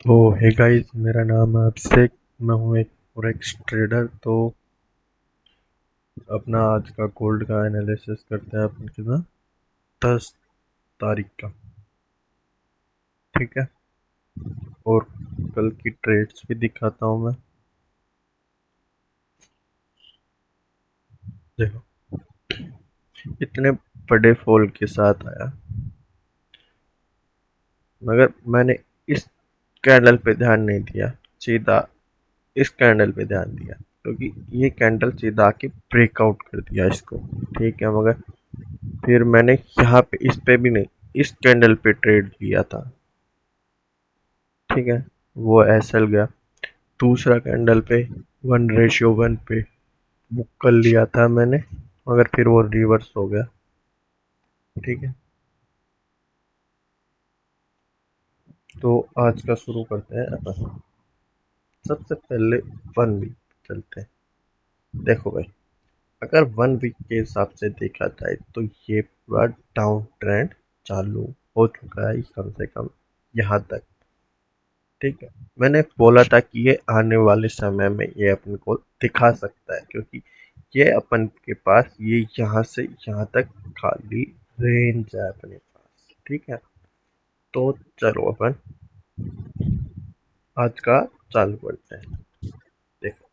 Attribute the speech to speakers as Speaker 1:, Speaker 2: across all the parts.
Speaker 1: तो hey guys, मेरा नाम है अभिषेक। मैं हूँ एक फॉरेक्स ट्रेडर। तो अपना आज का गोल्ड का एनालिसिस करते हैं अपन के साथ 10 तारीख का। ठीक है। और कल की ट्रेड्स भी दिखाता हूँ मैं। देखो, इतने बड़े फॉल के साथ आया, मगर मैंने इस कैंडल पे ध्यान नहीं दिया, सीधा इस कैंडल पे ध्यान दिया, क्योंकि ये कैंडल सीधा आके ब्रेकआउट कर दिया इसको। ठीक है। मगर फिर मैंने यहाँ पे इस पे भी नहीं, इस कैंडल पे ट्रेड लिया था। ठीक है। वो एसएल गया। दूसरा कैंडल पे 1:1 पे बुक कर लिया था मैंने, मगर फिर वो रिवर्स हो गया। ठीक है। तो आज का शुरू करते हैं अपन। सबसे पहले 1 वीक चलते हैं। देखो भाई, अगर 1 वीक के हिसाब से देखा जाए तो ये पूरा डाउन ट्रेंड चालू हो चुका है, कम से कम यहाँ तक। ठीक है। मैंने बोला था कि ये आने वाले समय में ये अपन को दिखा सकता है, क्योंकि ये अपन के पास ये यहाँ से यहाँ तक खाली रेंज है अपने पास। ठीक है। तो चलो अपन आज का चालू करते हैं। देखो,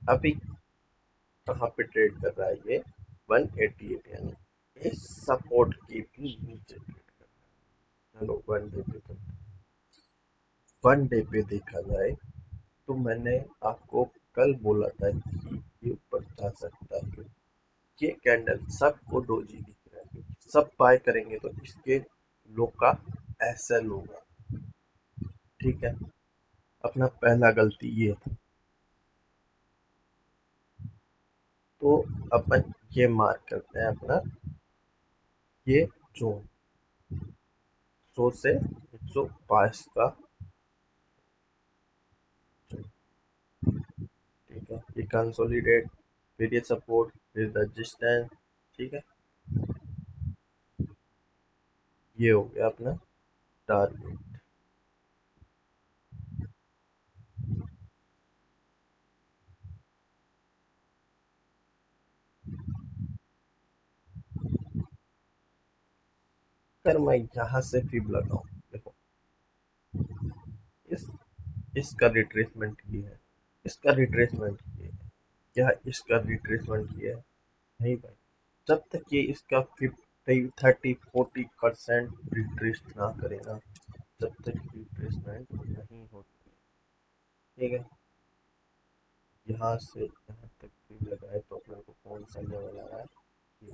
Speaker 1: अभी कहाँ पे ट्रेड कर रहा है ये? 188, यानी ये सपोर्ट की भी नीचे ट्रेड कर रहा है। चलो 1 डे पे चलते हैं। 1 डे पे देखा जाए तो मैंने आपको कल बोला था कि ये ऊपर जा सकता है। ये कैंडल सबको डोजी दिख रहा है, सब बाय करेंगे तो इसके लो का एसएल होगा। ठीक है। अपना पहला गलती ये था। तो अपन ये मार्क करते हैं अपना, ये जोन 100 से 122 का। ठीक है। ये कंसोलिडेट, फिर ये सपोर्ट, फिर रेजिस्टेंस। ठीक है। ये हो गया अपना टारगेट। अगर मैं यहाँ से फिब लगाऊं, देखो, इस इसका रिट्रेसमेंट ये है, इसका रिट्रेसमेंट ये है। क्या इसका रिट्रेसमेंट ये है? नहीं भाई। जब तक ये इसका 50, 30, 40% रिट्रेस ना करेगा, जब तक रिट्रेसमेंट नहीं होती। ठीक है। यहाँ से यहाँ तक भी लगाए तो अपने को कौन सा लेवल आ रहा है? ये।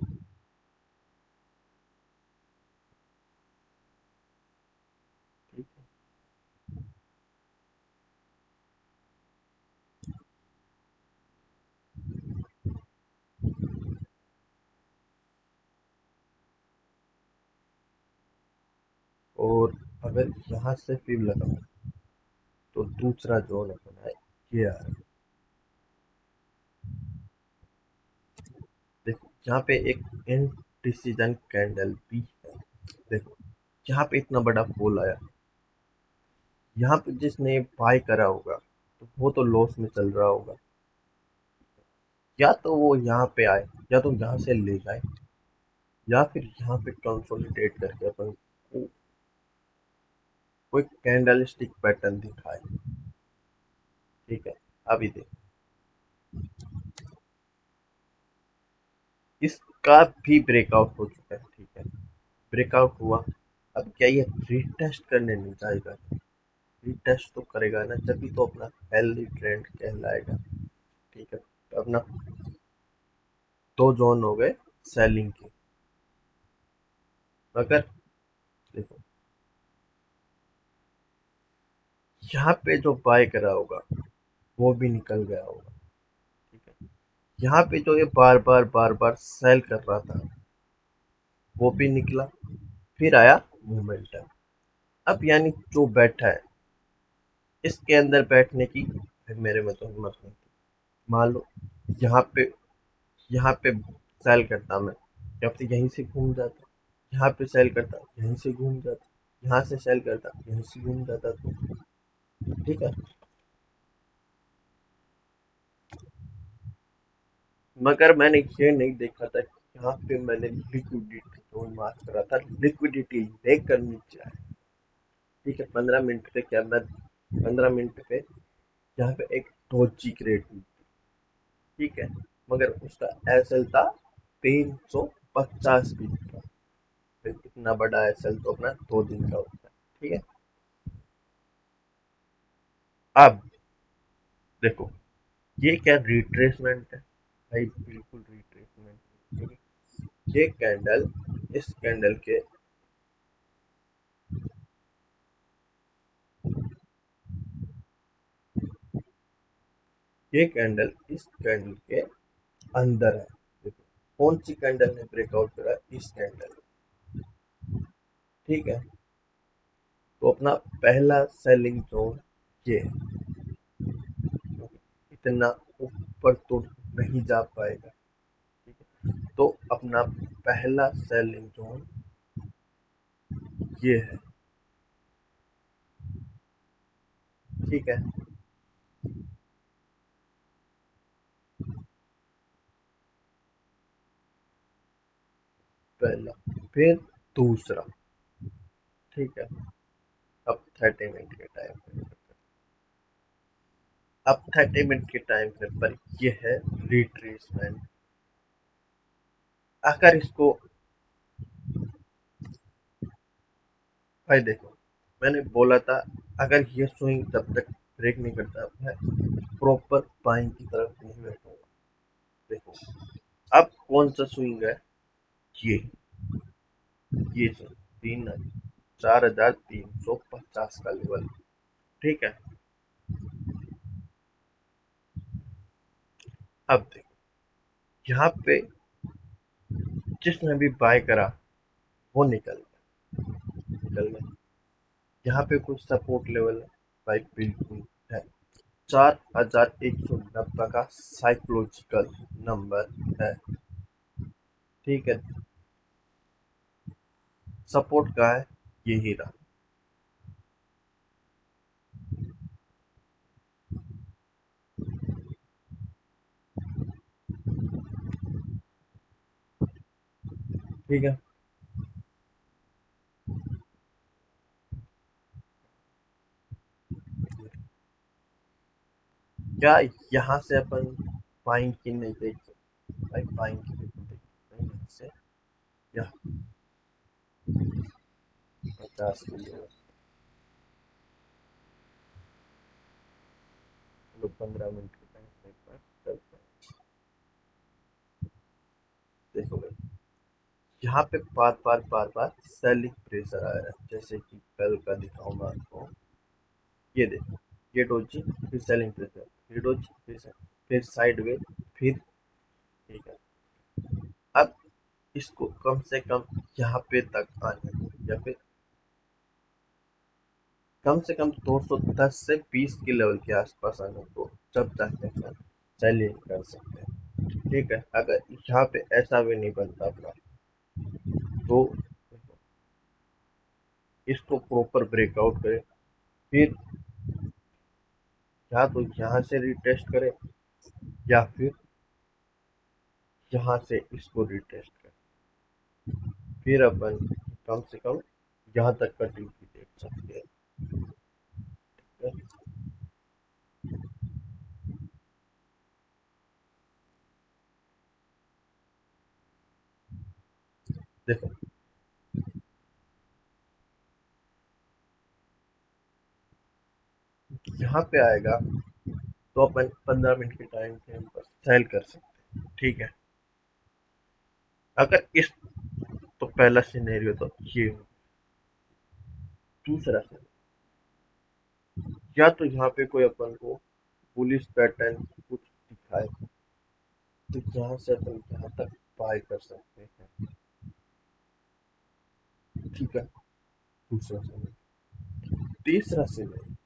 Speaker 1: ठीक है। और अगर यहाँ से फिर लगाओ तो दूसरा जोन अपना है, ये आ रहा है। देखो, यहाँ पे एक इनडिसीजन कैंडल भी है। देखो, यहाँ पे इतना बड़ा फॉल आया, यहाँ पे जिसने बाय करा होगा तो वो तो लॉस में चल रहा होगा। या तो वो यहाँ पे आए, या तो यहाँ से ले जाए, या फिर यहाँ पे कंसोलिडेट करके अपन को कोई कैंडल स्टिक पैटर्न दिखाए। ठीक है। अभी देख, इसका भी ब्रेकआउट हो चुका है। ठीक है। ब्रेकआउट हुआ। अब क्या ये रीटेस्ट करने नहीं जाएगा? रीटेस्ट तो करेगा ना, जब भी तो अपना हेल्दी ट्रेंड कहलाएगा। ठीक है। तो अपना दो जोन हो गए सेलिंग के। मगर देखो, यहाँ पे जो बाय करा होगा वो भी निकल गया होगा। ठीक है। यहाँ पे जो ये बार बार सेल कर रहा था वो भी निकला। फिर आया मोमेंटम। अब यानी जो बैठा है, इसके अंदर बैठने की फिर मेरे में तो हिम्मत नहीं थी। मान लो यहाँ पे सेल करता मैं, या फिर यहीं से घूम जाता। यहाँ पे सेल करता, यहीं से घूम जाता। यहाँ से सेल करता, यहीं से घूम जाता तो ठीक है। मगर मैंने ये नहीं देखा था कि यहाँ पे मैंने लिक्विडिटी जोन मार्क करा था, लिक्विडिटी लेकर नीचे आया। ठीक है, 15 मिनट पे क्या मैं 15 मिनट पे यहाँ पे एक डोजी क्रेट हुई, ठीक है, मगर उसका एसएल था 350 पीस का। फिर इतना बड़ा एसएल तो अपना 2 दिन का होता है, ठीक है। अब देखो, ये क्या रिट्रेसमेंट है भाई, बिल्कुल रिट्रेसमेंट। ये कैंडल, इस कैंडल के, ये कैंडल इस कैंडल के अंदर है। देखो कौन सी कैंडल ने ब्रेकआउट करा, इस कैंडल, ठीक है। तो अपना पहला सेलिंग जोन ये है, इतना ऊपर तो नहीं जा पाएगा, ठीक है। तो अपना पहला सेलिंग जोन ये है, ठीक है, पहला। फिर दूसरा, ठीक है। अब 30 मिनट के टाइम पे, अब 30 मिनट के टाइम फ्रेम पर ये है रिट्रेसमेंट। अगर इसको, भाई देखो, मैंने बोला था अगर ये स्विंग तब तक ब्रेक नहीं करता मैं प्रॉपर बाइंग की तरफ नहीं बैठूंगा। देखो अब कौन सा स्विंग है, ये ये स्विंग 4350 का लेवल, ठीक है। अब देखो, यहाँ पे जिसने भी बाय करा वो निकल गया। यहाँ पे कुछ सपोर्ट लेवल है भाई, बिल्कुल है। 4190 का साइकोलॉजिकल नंबर है, ठीक है। सपोर्ट का है, यही रहा, ठीक है। क्या यहाँ से अपन बाइंग की नहीं देख सकते भाई, बाइंग की बिल्कुल देख सकते हैं यहाँ से। यह 50 के लिए, चलो 15 मिनट के टाइम से एक बार चलते हैं। देखो भाई, यहाँ पे बार बार सेलिंग प्रेशर आ रहा है, जैसे कि कल का दिखाऊंगा आपको। ये देखो, ये डोजी, फिर सेलिंग प्रेशर, फिर डोजी, फिर साइडवेज, फिर, ठीक है। अब इसको कम से कम यहाँ पे तक आने दो, या फिर कम से कम 210 से 20 के लेवल के आसपास आने दो, जब जाके अपन सेलिंग कर सकते हैं, ठीक है। अगर यहाँ पे ऐसा भी नहीं बनता अपना, तो इसको प्रॉपर ब्रेकआउट करें, फिर या तो यहाँ से रिटेस्ट करें, या फिर यहाँ से इसको रिटेस्ट करें, फिर अपन कम से कम यहाँ तक का टीपी देख सकते हैं, ठीक है? देखो यहाँ पे आएगा तो अपन 15 मिनट के टाइम फ्रेम पर सेल कर सकते हैं, ठीक है। अगर इस, तो पहला सिनेरियो तो ये हो। दूसरा सिनेरियो, या तो यहाँ पे कोई अपन को पुलिस पैटर्न कुछ दिखाए, तो यहाँ से अपन यहाँ तक बाय कर सकते हैं, ठीक है। दूसरा सिनेरियो, तीसरा सिनेरियो,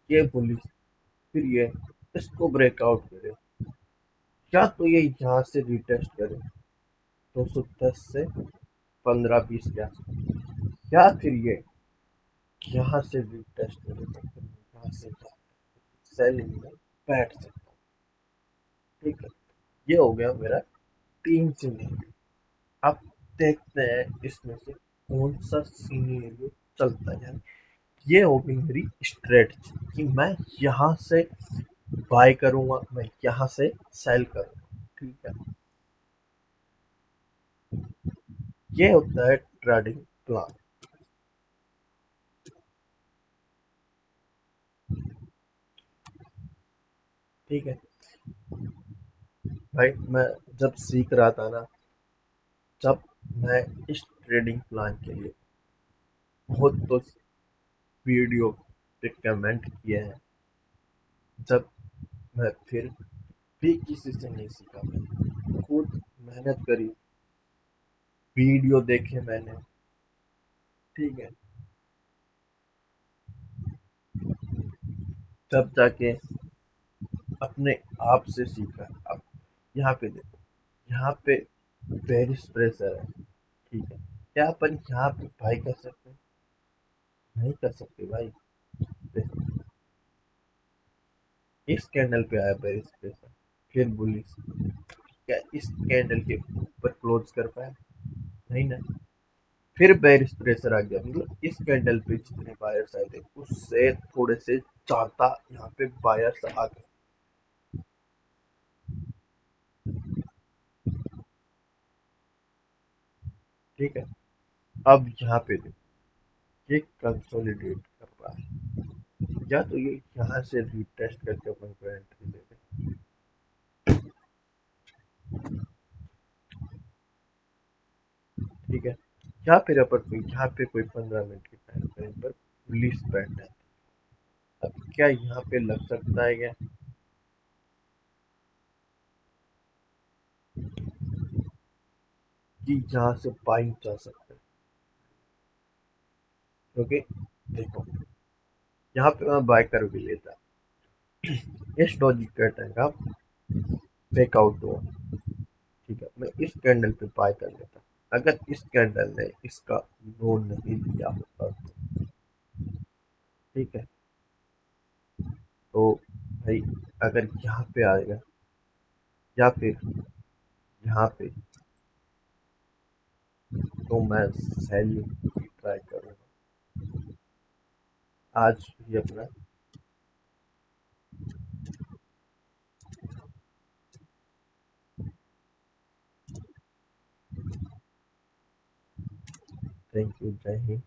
Speaker 1: ये पुलिस, फिर ये इसको ब्रेकआउट करे, या तो ये यहाँ से रिटेस्ट करे 210 से 15-20 के आसपास, या फिर ये यहाँ से भी टेस्ट करेगा, फिर मैं यहाँ से सेलिंग में बैठ सकता हूँ। ठीक है, ये हो गया मेरा 3 सिनेरियो। अब देखते हैं इसमें से कौन सा सिनेरियो चलता है। ये होगी मेरी स्ट्रेटजी कि मैं यहाँ से बाय करूंगा, मैं यहाँ से सेल करूंगा। ठीक है, ये होता है ट्रेडिंग प्लान। ठीक है भाई, मैं जब सीख रहा था ना, जब मैं इस ट्रेडिंग प्लान के लिए बहुत तो वीडियो पे कमेंट किए हैं, जब मैं फिर भी किसी से नहीं सीखा, मैं खुद मेहनत करी, वीडियो देखे मैंने। ठीक है, तब जाके अपने आप से सीखा। अब यहाँ पे देखो, यहाँ पे पेरिस प्रेशर है। ठीक है, क्या अपन यहाँ पे बाई कर सकते हैं? नहीं कर सकते भाई। देखो, इस कैंडल पे आया पेरिस प्रेशर, फिर बुलिश, क्या इस कैंडल के ऊपर क्लोज कर पाया? नहीं ना। फिर बेरिश प्रेशर आ गया, मतलब इस कैंडल पे जितने बायर्स आए थे उससे थोड़े से ज्यादा यहाँ पे बायर्स आ गए। ठीक है, अब यहाँ पे देखो, ये कंसोलिडेट कर रहा है, या तो ये यहाँ से रीटेस्ट करके अपन को एंट्री दे दे। ठीक है, या फिर अपन को यहाँ पे कोई 15 मिनट के टाइम फ्रेम पर पुलिस बैठ है। अब क्या यहाँ पे लग सकता है क्या कि यहाँ से बाइंग जा सकता है? क्योंकि देखो, यहाँ पे मैं बाय कर भी लेता, ये लॉजिक कहता है का ब्रेकआउट हुआ। ठीक है, मैं इस कैंडल पे बाय कर लेता, अगर इस कैंडल ने इसका लोन नहीं लिया होता तो। ठीक है, तो भाई अगर यहाँ पे आएगा या फिर यहाँ पे, तो मैं सेलिंग की ट्राई करूँगा। आज भी अपना थैंक यू, जय हिंद।